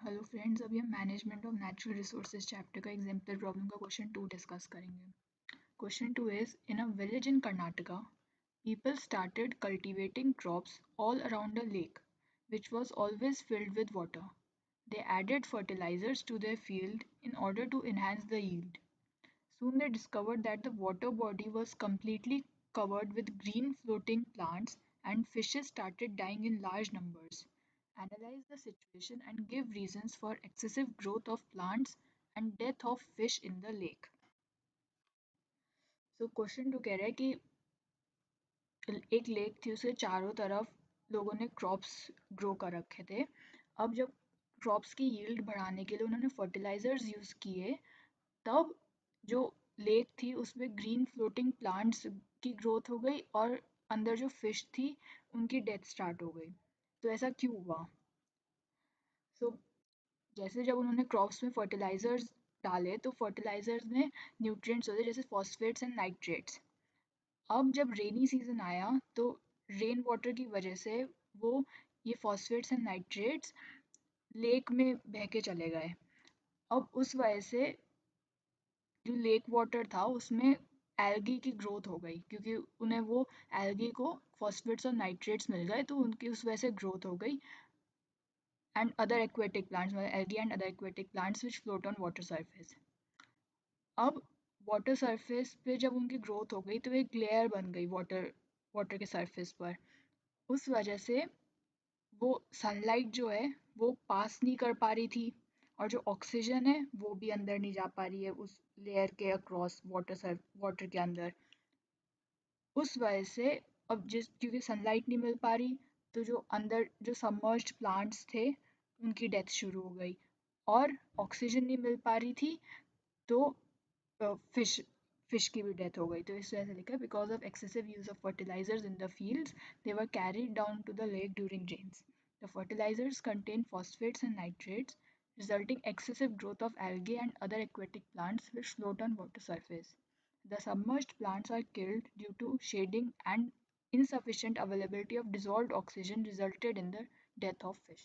Hello friends, अभी हम management of natural resources chapter का एग्जाम्पल प्रॉब्लम का क्वेश्चन 2 डिस्कस करेंगे. Question 2 is in a village in Karnataka people started cultivating crops all around a lake which was always filled with water. They added fertilizers to their field in order to enhance the yield. Soon they discovered that the water body was completely covered with green floating plants and fishes started dying in large numbers. Analyze the situation and give reasons for excessive growth of plants and death of fish in the lake. So question to कह रहा है कि एक lake थी, उसके चारों तरफ लोगों ने क्रॉप्स ग्रो कर रखे थे. अब जब क्रॉप्स की यील्ड बढ़ाने के लिए उन्होंने फर्टिलाइजर्स यूज़ किए, तब जो लेक थी उसमें ग्रीन फ्लोटिंग प्लांट्स की ग्रोथ हो गई और अंदर जो फिश थी उनकी डेथ स्टार्ट हो गई. तो ऐसा क्यों हुआ? सो जैसे जब उन्होंने क्रॉप्स में फर्टिलाइजर्स डाले तो फर्टिलाइजर्स में न्यूट्रिएंट्स होते जैसे फॉस्फेट्स एंड नाइट्रेट्स. अब जब रेनी सीजन आया तो रेन वाटर की वजह से वो ये फॉस्फेट्स एंड नाइट्रेट्स लेक में बह के चले गए. अब उस वजह से जो लेक वाटर था उसमें एल्गी की ग्रोथ हो गई, क्योंकि उन्हें वो एल्गी को फॉस्फेट्स और नाइट्रेट्स मिल गए तो उनकी उस वजह से ग्रोथ हो गई. And other aquatic plants, algae and other aquatic plants which float on water surface. अब वाटर सरफेस पे जब उनकी ग्रोथ हो गई तो एक लेयर बन गई वाटर वाटर के सरफेस पर. उस वजह से वो सनलाइट जो है वो पास नहीं कर पा रही थी और जो ऑक्सीजन है वो भी अंदर नहीं जा पा रही है उस लेयर के अक्रॉस वाटर के अंदर. उस वजह से अब जिस क्योंकि सनलाइट नहीं मिल पा रही तो जो अंदर जो सबमर्ज्ड प्लांट्स थे उनकी डेथ शुरू हो गई और ऑक्सीजन नहीं मिल पा रही थी तो फिश फिश की भी डेथ हो गई. तो इस वजह से लिखा है because of excessive use of fertilizers in the fields they were carried down to the lake during rains. The fertilizers contain phosphates and nitrates, resulting excessive growth of algae and other aquatic plants which float on water surface. The submerged plants are killed due to shading, and insufficient availability of dissolved oxygen resulted in the death of fish.